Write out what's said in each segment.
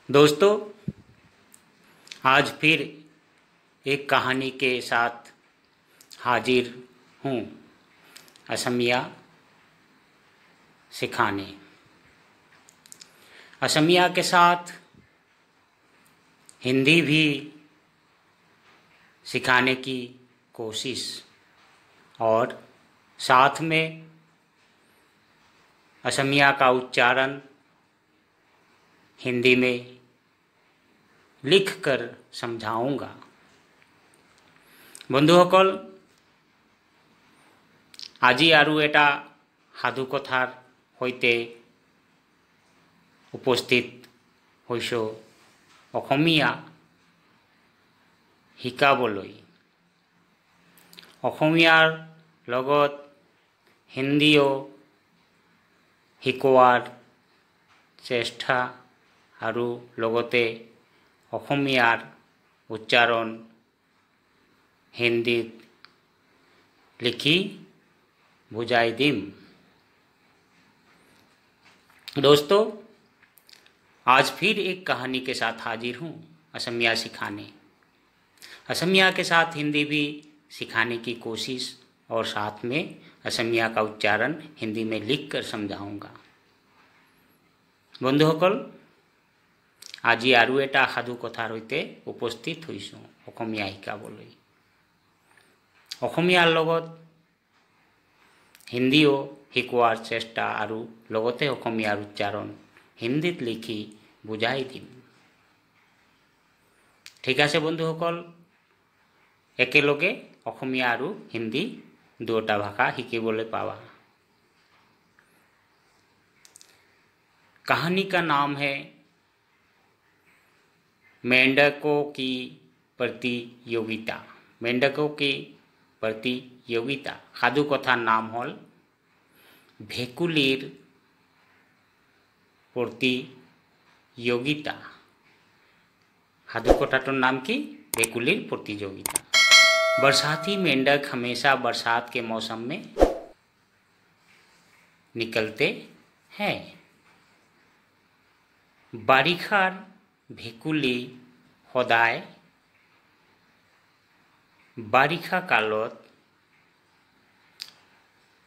दोस्तों, आज फिर एक कहानी के साथ हाजिर हूँ असमिया सिखाने। असमिया के साथ हिंदी भी सिखाने की कोशिश और साथ में असमिया का उच्चारण हिंदी में लिखकर समझाऊंगा। बंधुসকল, আজি আৰু এটা সাধু কথাৰ সৈতে উপস্থিত হৈছোঁ অসমীয়া শিকাবলৈ। অসমীয়াৰ লগত হিন্দীও শিকোৱাৰ চেষ্টা আৰু লগতে অসমীয়াৰ উচ্চাৰণ हिंदी लिखी बुझाई दिम। दोस्तों, आज फिर एक कहानी के साथ हाजिर हूँ असमिया सिखाने। असमिया के साथ हिंदी भी सिखाने की कोशिश और साथ में असमिया का उच्चारण हिंदी में लिखकर समझाऊंगा। बंधुসকল, আজি আৰু এটা সাধু কথাৰ সৈতে উপস্থিত হৈছোঁ অসমীয়া শিকাবলৈ। অসমীয়াৰ লগত হিন্দীও শিকোৱাৰ চেষ্টা আৰু লগতে অসমীয়াৰ উচ্চাৰণ হিন্দীত লিখি বুজাই দিম। ঠিক আছে বন্ধুসকল, একেলগে অসমীয়া আৰু হিন্দী দুটা ভাষা শিকিবলৈ পাবা। कहानी का नाम है मेंढकों की प्रतियोगिता। मेंढकों की प्रतियोगिता। साधु कथार नाम हल भेकुलिर प्रतियोगिता। साधु कथाटोर नाम की भेकुलिर प्रतियोगिता। बरसाती मेंढक हमेशा बरसात के मौसम में निकलते हैं। बारिखार भेकुली सदाय बारिखा कालत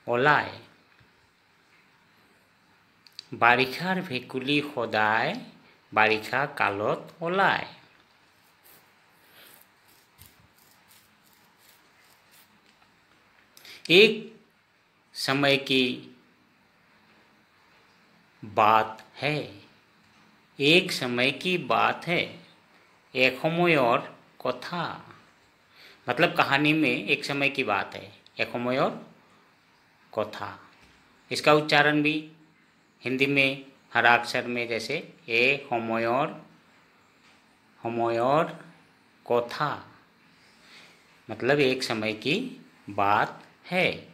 ओलाय। बारिखार भेकुली सदाय बारिखा कालत ओलाय। एक समय की बात है। एक समय की बात है। एक समयर कथा। मतलब कहानी में एक समय की बात है, एक समयर कथा। इसका उच्चारण भी हिंदी में हर अक्षर में जैसे ए समयर कथा, मतलब एक समय की बात है।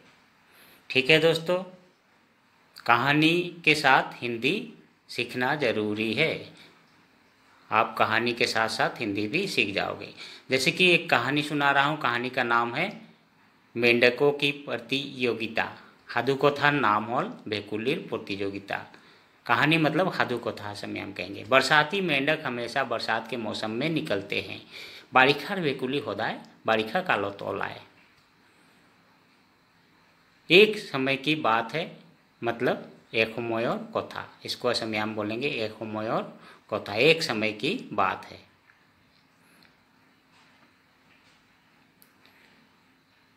ठीक है दोस्तों, कहानी के साथ हिंदी सीखना जरूरी है। आप कहानी के साथ साथ हिंदी भी सीख जाओगे। जैसे कि एक कहानी सुना रहा हूँ। कहानी का नाम है मेंढकों की प्रतियोगिता। साधु कथार नाम हल भेकुलिर प्रतियोगिता। कहानी मतलब साधु कथा समय हम कहेंगे। बरसाती मेंढक हमेशा बरसात के मौसम में निकलते हैं। बारिखार भेकुली सदाय बारिखा कालत ओलाय। एक समय की बात है, मतलब एक समयर कथा। इसको असमिया हम बोलेंगे एक समयर कथा। एक समय की बात है।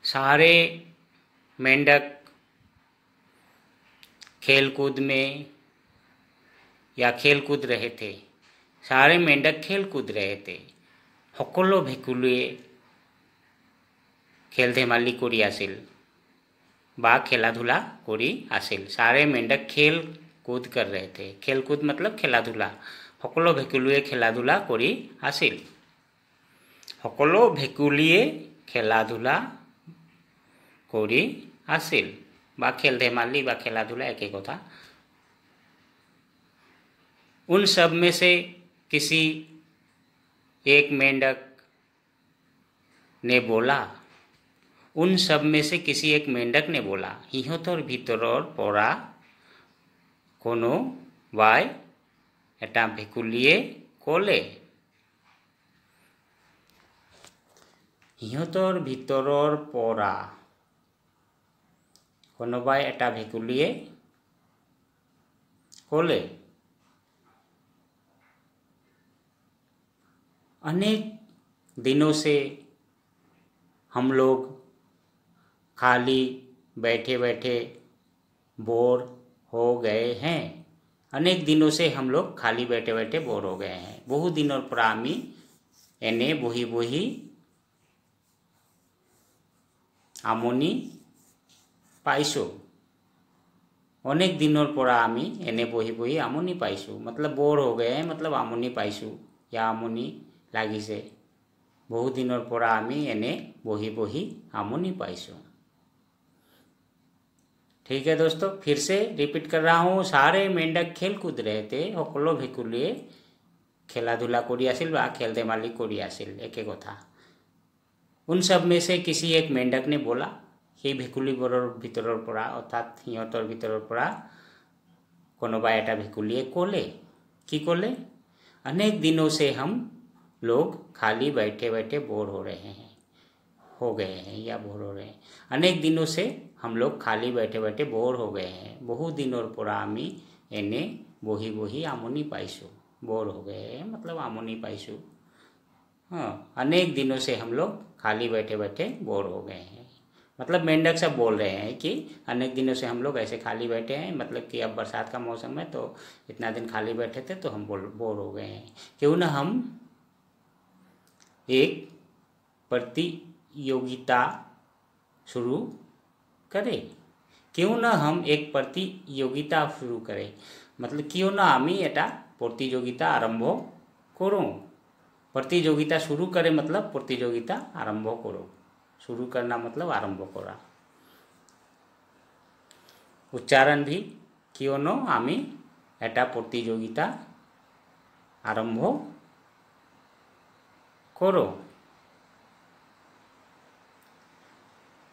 सारे मेंढक खेलकूद में या खेल कूद रहे थे। सारे मेंढक खेल कूद रहे थे। सकलो भेकुलिये खेल धेमाली करि आसिल बा खेला धूला करी आसिल। सारे मेंढक खेल कूद कर रहे थे। खेल कूद मतलब खेला धूला। सकलो भेकुलिये खेला धूला करी आसिल। सकलो भेकुलिये खेला धूला करी आसिल बा खेल धेमाली बा खेला धूला एक ही कथा। उन सब में से किसी एक मेंढक ने बोला। उन सब में से किसी एक मेंढक ने बोला, সিহঁতৰ ভিতৰৰ পৰা কোনো বাই এটা ভেকুলিয়ে ক'লে সিহঁতৰ ভিতৰৰ পৰা কোনোবাই এটা ভেকুলীয়ে ক'লে अनेक दिनों से हम लोग खाली बैठे बैठे बोर हो गए हैं। अनेक दिनों से हम लोग खाली बैठे बैठे बोर हो गए हैं। বহু দিনৰ পৰা আমি এনে বহি বহি আমনি পাইছো। अनेक दिनों পৰা আমি এনে বহি বহি আমনি পাইছো। मतलब बोर हो गए हैं, मतलब আমনি পাইছো या আমনি লাগিছে। বহু দিনৰ পৰা আমি এনে বহি বহি আমনি পাইছো। ठीक है दोस्तों, फिर से रिपीट कर रहा हूँ। सारे मेंढक खेल कूद रहे थे, সকলো ভেকুলীয়ে খেলা ধূলা কৰি আছিল বা খেল ধেমালি কৰি আছিল, একে কথা। उन सब में से किसी एक मेंढक ने बोला, সেই ভেকুলীবোৰৰ ভিতৰৰ পৰা অৰ্থাৎ সিহঁতৰ ভিতৰৰ পৰা কোনোবা এটা ভেকুলীয়ে ক'লে, কি ক'লে? अनेक दिनों से हम लोग खाली बैठे बैठे बोर हो रहे हैं, हो गए हैं या बोर हो रहे हैं। अनेक दिनों से हम लोग खाली बैठे बैठे बोर हो गए हैं। বহু দিনৰ পৰা আমি এনে বহি বহি আমনি পাইছোঁ। बोर हो गए हैं मतलब আমনি পাইছোঁ। हाँ, अनेक दिनों से हम लोग खाली बैठे बैठे बोर हो गए हैं। मतलब मेंढक सब बोल रहे हैं कि अनेक दिनों से हम लोग ऐसे खाली बैठे हैं, मतलब कि अब बरसात का मौसम है तो इतना दिन खाली बैठे थे तो हम बोर हो गए हैं। क्यों ना हम एक प्रतियोगिता शुरू करें। क्यों ना हम एक प्रतियोगिता शुरू करें, मतलब क्यों ना आमी एटा प्रतियोगिता आरम्भ करूँ। प्रतियोगिता शुरू करें मतलब प्रतियोगिता आरम्भ करो। शुरू करना मतलब आरम्भ करा। उच्चारण भी क्यों ना आमी एटा प्रतियोगिता आरम्भ करो।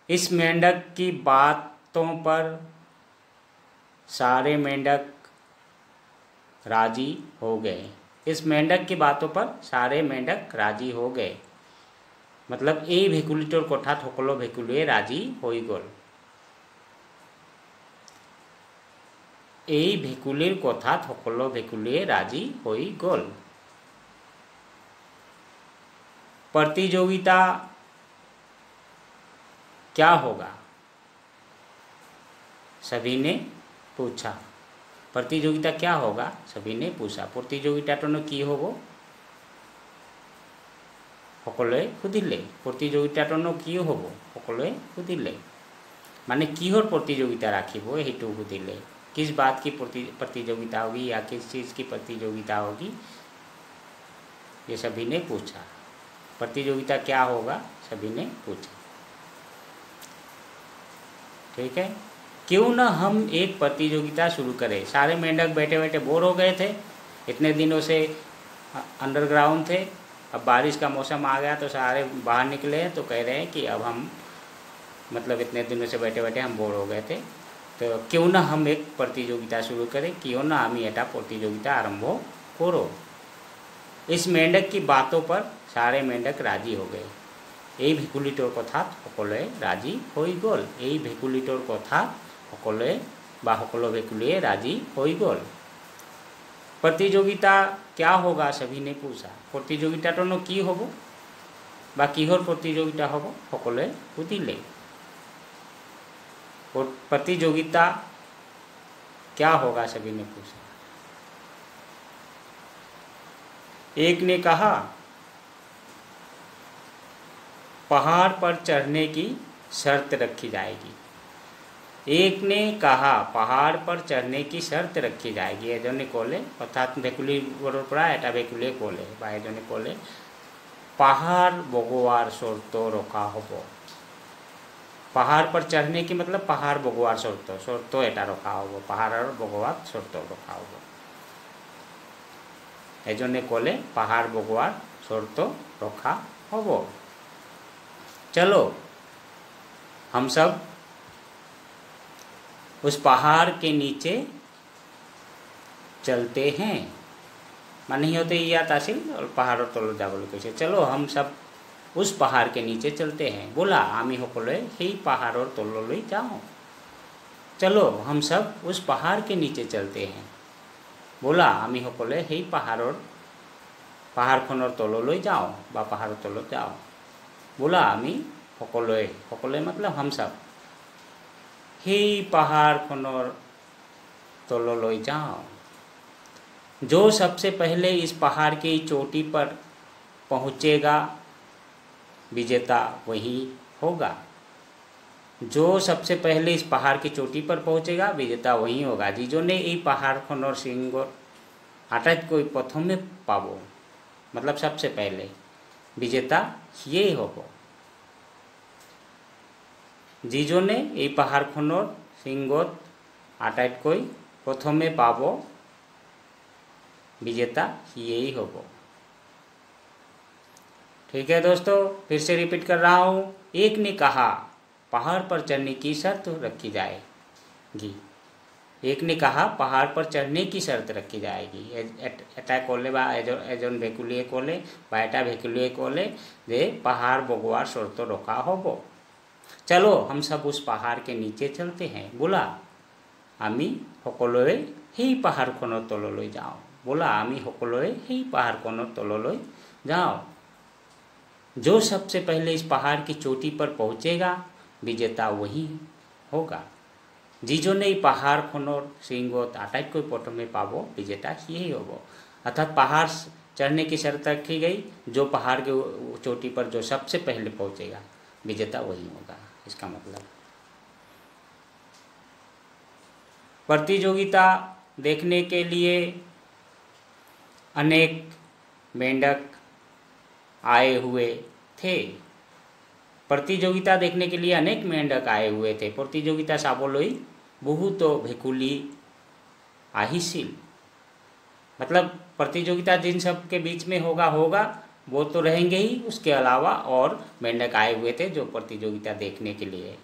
इस मेंढक की बातों पर सारे मेंढक राजी हो गए। इस मेंढक की बातों पर सारे मेंढक राजी हो गए। मतलब এই ভেকুলীটোৰ কথাত সকলো ভেকুলীয়ে ৰাজি হৈ গ'ল। এই ভেকুলীৰ কথাত সকলো ভেকুলীয়ে ৰাজি হৈ গ'ল। प्रतियोगिता क्या होगा? सभी ने पूछा। प्रतियोगिता क्या होगा? सभी ने पूछा। प्रतियोगिताटनो কি হ'ব? সকলোৱে সুধিলে। প্ৰতিযোগিতাটোনো কি হ'ব? সকলোৱে সুধিলে। মানে কিহৰ প্ৰতিযোগিতা ৰাখিব সেইটো সুধিলে। किस बात की प्रतियोगिता होगी या किस चीज़ की प्रतियोगिता होगी, ये सभी ने पूछा। प्रतियोगिता क्या होगा? सभी ने पूछा। ठीक है, क्यों ना हम एक प्रतियोगिता शुरू करें। सारे मेंढक बैठे बैठे बोर हो गए थे, इतने दिनों से अंडरग्राउंड थे। अब बारिश का मौसम आ गया तो सारे बाहर निकले हैं, तो कह रहे हैं कि अब हम मतलब इतने दिनों से बैठे बैठे हम बोर हो गए थे, तो क्यों ना हम एक प्रतियोगिता शुरू करें। क्यों ना आमी एटा प्रतियोगिता आरम्भ करो। इस मेंढक की बातों पर सारे मेंढक राजी हो गए। এই ভেকুলীটোৰ কথাত সকলোৱে ৰাজি হৈ গ'ল। এই ভেকুলীটোৰ কথাত সকলোৱে বা সকলো ভেকুলীয়ে ৰাজি হৈ গ'ল। प्रतियोगिता क्या होगा? सभी ने पूछा। प्रतियोगिताटनो কি হ'ব বা কিহৰ প্ৰতিযোগিতা হ'ব সকলোৱে সুধিলে। प्रतियोगिता क्या होगा? सभी ने पूछा। एक ने कहा, पहाड़ पर चढ़ने की शर्त रखी जाएगी। एक ने कहा, पहाड़ पर चढ़ने की शर्त रखी जाएगी। एजने कोले अर्थात भेकुली পৰা এটা भेकुलीয়ে कोले বা এজনে कोले पहाड़ बगोवार शर्त रखा हब। पहाड़ पर चढ़ने की मतलब पहाड़ बगोवार शर्त एटा रखा हब। पहाड़ बगोवार शर्त रखा हब। एजने कोले पहाड़ बगोवार शर्त रखा हब। चलो हम सब उस पहाड़ के नीचे चलते हैं। माने होते याद आसिल और पहाड़र तलो जाबले कैसे। चलो हम सब उस पहाड़ के नीचे चलते हैं। बोला आमी सकलोए সেই পাহাড়ৰ তললৈ जाओ। चलो हम सब उस पहाड़ के नीचे चलते हैं। बोला आमी सकलोए সেই পাহাড়খনৰ তললৈ যাও বা পাহাড়ৰ তলত যাও। बोला आमी सकलोए, सकलोए मतलब हम सब সেই পাহাড়খনৰ তললৈ जाओ। जो सबसे पहले इस पहाड़ की चोटी पर पहुँचेगा विजेता वही होगा। जो सबसे पहले इस पहाड़ की चोटी पर पहुँचेगा विजेता वही होगा। जिजने এই পাহাড়খনৰ শৃংগত আটাইতকৈ প্ৰথমে পাব मतलब सबसे पहले विजेता সিয়েই হ'ব। যিজনে এই পাহাড়খনৰ শৃংগত আটাইতকৈ প্ৰথমে পাব विजेता यही होगा। ठीक है दोस्तों, फिर से रिपीट कर रहा हूँ। एक ने कहा पहाड़ पर चढ़ने की शर्त रखी जाएगी। एक ने कहा पहाड़ पर चढ़ने की शर्त रखी जाएगी। এটা ক'লে বা এজন ভেকুলীয়ে ক'লে বা এটা ভেকুলীয়ে ক'লে যে पहाड़ বগোৱাৰ শর্ত रखा হ'ব। चलो हम सब उस पहाड़ के नीचे चलते हैं। बोला আমি সকলোৱে সেই পাহাড়খনৰ তললৈ যাওঁ। बोला आमी सकलोए সেই পাহাড়খনৰ তললৈ जाओ। जो सबसे पहले इस पहाड़ की चोटी पर पहुँचेगा विजेता वही होगा। যিজনে এই পাহাড়খনৰ শৃংগত আটাইতকৈ প্ৰথমে পাব विजेता यही होगा। अर्थात पहाड़ चढ़ने की शर्त रखी गई। जो पहाड़ के चोटी पर जो सबसे पहले पहुँचेगा विजेता वही होगा। इसका मतलब प्रतियोगिता देखने के लिए अनेक मेंढक आए हुए थे। प्रतियोगिता देखने के लिए अनेक मेंढक आए हुए थे। प्रतियोगिता चाবলৈ बहुत ভেকুলী আহিছিল। मतलब प्रतियोगिता जिन सब के बीच में होगा वो तो रहेंगे ही, उसके अलावा और मेंढक आए हुए थे जो प्रतियोगिता देखने के लिए,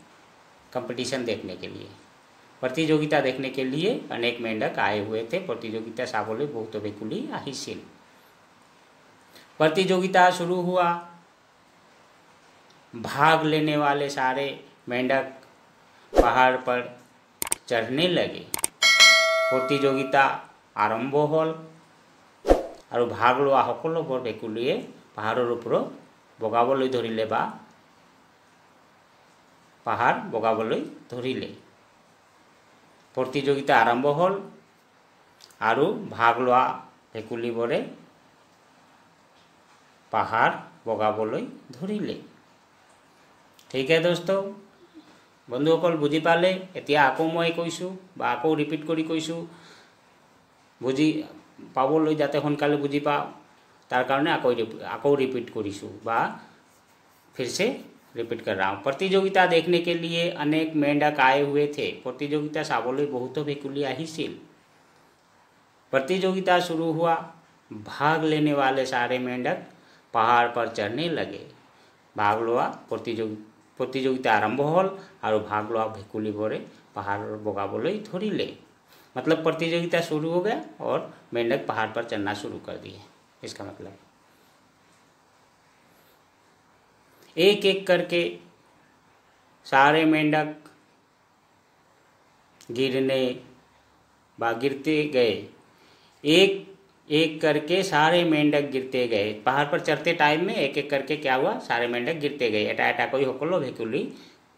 कंपटीशन देखने के लिए, प्रतियोगिता देखने के लिए अनेक मेंढक आए हुए थे। प्रतियोगिता चाবলৈ बहुत ভেকুলী আহিছিল। प्रतियोगिता शुरू हुआ। भाग लेने वाले सारे मेंढक पहाड़ पर चढ़ने लगे। प्रतियोगिता आरम्भ हल और भाग लोৱা সকলোবোৰ ভেকুলীয়ে পাহাৰৰ ওপৰত বগাবলৈ ধৰিলে বা পাহাৰ বগাবলৈ ধৰিলে। प्रतियोगिता आरम्भ हल और भाग लोৱা ভেকুলীবোৰে পাহাৰ বগাবলৈ ধৰিলে। ठीक है दोस्तों, বন্ধুসকল বুজি পালে? এতিয়া আকৌ মই কৈছোঁ বা আকৌ ৰিপিট কৰি কৈছোঁ, বুজি পাবলৈ যাতে সোনকালে বুজি পাওঁ তাৰ কাৰণে আকৌ रिपीट কৰিছোঁ বা फिर से रिपीट कर रहा हूँ। प्रतियोगिता देखने के लिए अनेक मेंढक आए हुए थे। प्रतियोगिता চাবলৈ बहुत ভেকুলী আহিছিল। प्रतियोगिता शुरू हुआ। भाग लेने वाले सारे मेंढक पहाड़ पर चढ़ने लगे। भाग लोৱা प्रतियोगिता आरम्भ हल और भाग लोৱা ভেকুলীবোৰে पहाड़ বগাবলৈ ধৰিলে। मतलब प्रतियोगिता शुरू हो गया और मेंढक पहाड़ पर चढ़ना शुरू कर दिए। इसका मतलब एक एक करके सारे मेंढक गिरते गए। एक एक करके सारे मेंढक गिरते गए। पहाड़ पर चढ़ते टाइम में एक एक करके क्या हुआ, सारे मेंढक गिरते गए। এটা এটাকৈ সকলো ভেকুলী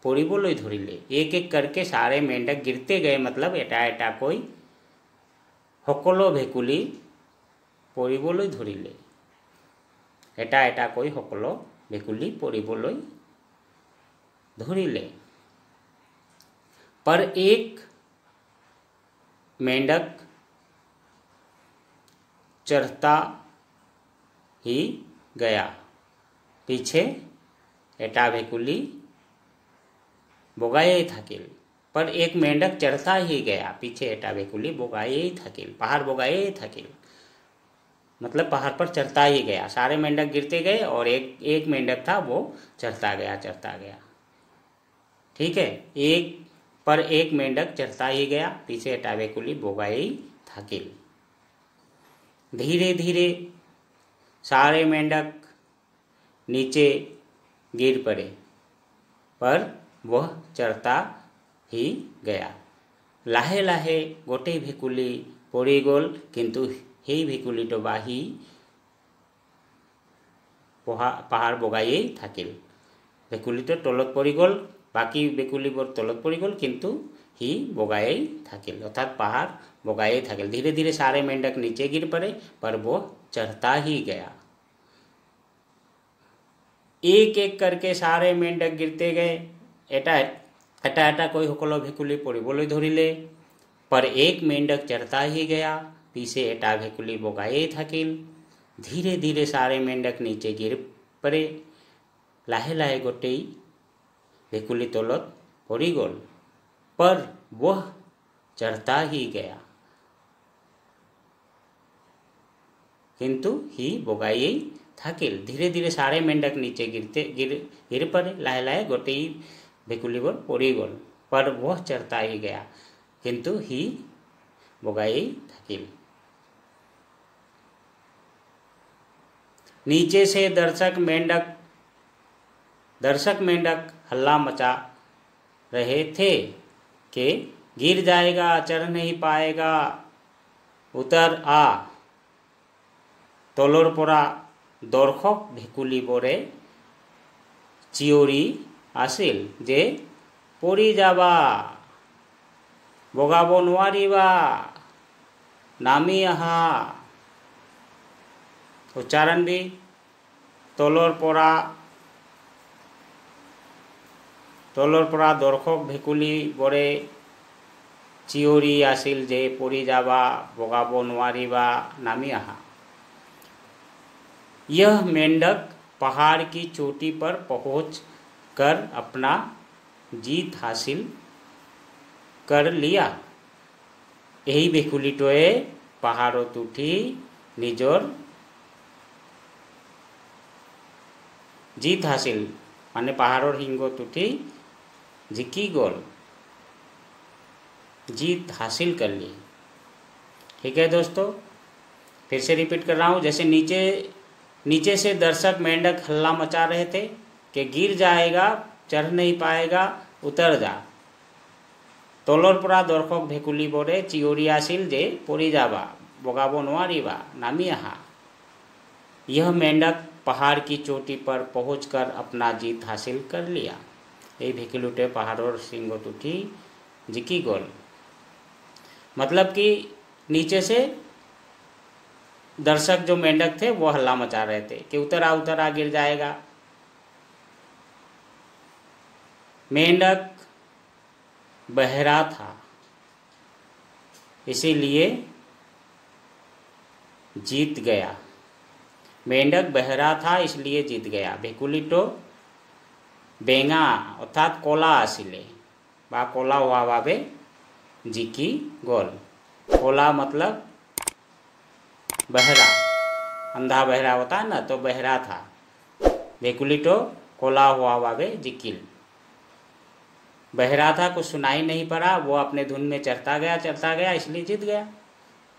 পৰিবলৈ ধৰিলে। एक एक करके सारे मेंढक गिरते गए मतलब এটা এটাকৈ সকলো ভেকুলী পৰিবলৈ ধৰিলে। এটা এটাকৈ সকলো ভেকুলী পৰিবলৈ ধৰিলে। पर एक मेंढक चढ़ता ही गया। पीछे এটা ভেকুলী বগায়েই থাকিল। पर एक मेंढक चढ़ता ही गया। पीछे এটা ভেকুলী বগায়েই থাকিল, पहाड़ বগায়েই থাকিল। मतलब पहाड़ पर चढ़ता ही गया। सारे मेंढक गिरते गए और एक मेंढक था वो चढ़ता गया। ठीक है, एक मेंढक चढ़ता ही गया। पीछे এটা ভেকুলী বগায়েই থাকিল। धीरे धीरे सारे मेंढक नीचे गिर पड़े, पर वह चढ़ता ही गया। लाहे लाहे गोटे भेकुली पड़ी गल, किंतु সেই ভেকুলীটো বাহি পাহাৰ বগায়েই থাকিল। ভেকুলীটো তলত পৰি গ'ল, বাকী ভেকুলীবোৰ তলত পৰি গ'ল, কিন্তু সি বগায়েই থাকিল, অर्थात पहाड़ बगाए থাকিল। धीरे धीरे सारे मेंढक नीचे गिर पड़े, पर वो चढ़ता ही गया। एक एक करके सारे मेंढक गिरते गए। এটা এটা কৈ সকলো ভেকুলী পৰিবলৈ ধৰিলে, पर एक मेंढक चढ़ता ही गया, पीछे एटा भेकुली बगाए থাকিল। धीरे धीरे सारे मेंढक नीचे गिर पड़े, लाहे लाहे गोटेई भेकुली तलत पड़ी गल, पर वह चढ़ता ही गया, किंतु ही बगाए থাকিল। धीरे धीरे सारे मेंढक नीचे गिर पड़े, लाहे लाहे गोटेई भेकुली पड़ी गल, पर वह चढ़ता ही गया, किंतु ही बगाए থাকিল। नीचे से दर्शक मेंढक हल्ला मचा रहे थे कि गिर जाएगा, चढ़ नहीं पाएगा, उतर आ। तलर परा दर्शक भेकुली बोरे चिঞৰি আছিল যে পৰি যাবা, বগাব নোৱাৰিবা, নামি আহা। उच्चारण भी तलर परा दर्शक भेकुली बोरे चिঞৰি আছিল जे परि जाबा, बगाब নোৱাৰিবা, नामी आहा। यह मेंढक पहाड़ की चोटी पर पहुँच कर अपना जीत हासिल कर लिया। यही भेकुलीटोए पहाड़त उठी निजर जीत हासिल माने पहाड़र हिंगत उठी जिकी गल, जीत हासिल कर ली। ठीक है दोस्तों, फिर से रिपीट कर रहा हूँ। जैसे नीचे से दर्शक मेंढक हल्ला मचा रहे थे कि गिर जाएगा, चढ़ नहीं पाएगा, उतर जा। तलर परा दर्शक भेकुली बोरे चिঞৰি আছিল जे परि जाबा, बगाब নোৱাৰিবা, नामी आहा। यह मेंढक पहाड़ की चोटी पर पहुंचकर अपना जीत हासिल कर लिया। ये भेकुलीटे पहाड़ों सिंगत उठी जिकी गल। मतलब कि नीचे से दर्शक जो मेंढक थे वो हल्ला मचा रहे थे कि उतरा गिर जाएगा। मेंढक बहरा था, इसीलिए जीत गया। मेंढक बहरा था इसलिए जीत गया। भेकुलीटो बेंगा अर्थात कला आसिले बा कला हुआ भावे जिकी गल। कला मतलब बहरा, अंधा बहरा होता है ना, तो बहरा था। भेकुलीटो कला हुआ भावे जिकिल। बहरा था, कुछ सुनाई नहीं पड़ा, वो अपने धुन में चढ़ता गया इसलिए जीत गया।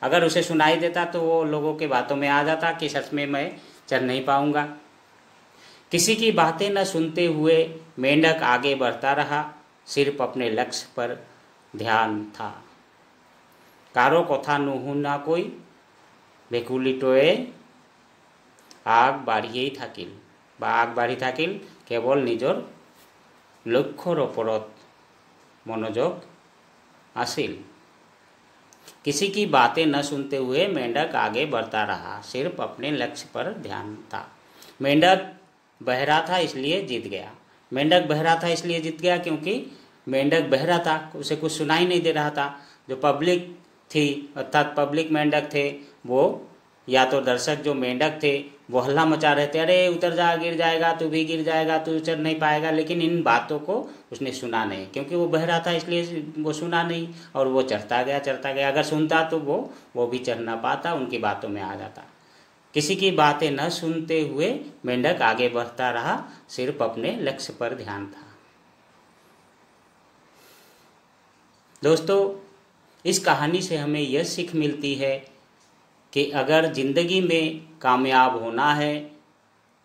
अगर उसे सुनाई देता तो वो लोगों के बातों में आ जाता कि सच में मैं चढ़ नहीं पाऊंगा। किसी की बातें न सुनते हुए मेंढक आगे बढ़ता रहा, सिर्फ अपने लक्ष्य पर ध्यान था। कारो कथा नुहुना कोई भेकुलीटोए आग बाढ़िए থাকিল বা आग बाढ़ी থাকিল केवल निजर लक्ष्यर ओपरत मनोयोग आसिल। किसी की बातें न सुनते हुए मेंढक आगे बढ़ता रहा, सिर्फ अपने लक्ष्य पर ध्यान था। मेंढक बहरा था इसलिए जीत गया। मेंढक बहरा था इसलिए जीत गया क्योंकि मेंढक बहरा था, उसे कुछ सुनाई नहीं दे रहा था। जो पब्लिक थी अर्थात पब्लिक मेंढक थे, वो या तो दर्शक जो मेंढक थे वो हल्ला मचा रहे थे, अरे उतर जा, गिर जाएगा, तू भी गिर जाएगा, तू चढ़ नहीं पाएगा। लेकिन इन बातों को उसने सुना नहीं, क्योंकि वो बहरा था इसलिए वो सुना नहीं, और वो चढ़ता गया। अगर सुनता तो वो भी चढ़ ना पाता, उनकी बातों में आ जाता। किसी की बातें न सुनते हुए मेंढक आगे बढ़ता रहा, सिर्फ अपने लक्ष्य पर ध्यान था। दोस्तों, इस कहानी से हमें यह सीख मिलती है कि अगर ज़िंदगी में कामयाब होना है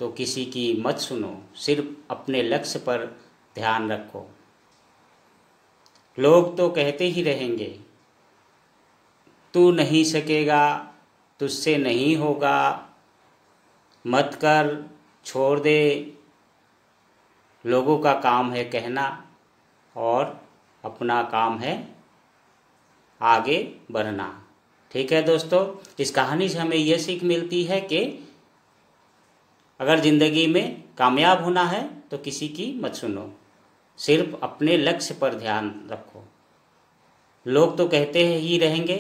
तो किसी की मत सुनो, सिर्फ अपने लक्ष्य पर ध्यान रखो। लोग तो कहते ही रहेंगे, तू नहीं सकेगा, तुझसे नहीं होगा, मत कर, छोड़ दे। लोगों का काम है कहना और अपना काम है आगे बढ़ना। ठीक है दोस्तों, इस कहानी से हमें यह सीख मिलती है कि अगर ज़िंदगी में कामयाब होना है तो किसी की मत सुनो, सिर्फ अपने लक्ष्य पर ध्यान रखो। लोग तो कहते ही रहेंगे,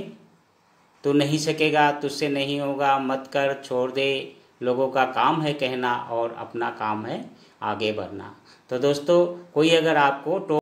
तू नहीं सकेगा, तुझसे नहीं होगा, मत कर, छोड़ दे। लोगों का काम है कहना और अपना काम है आगे बढ़ना। तो दोस्तों, कोई अगर आपको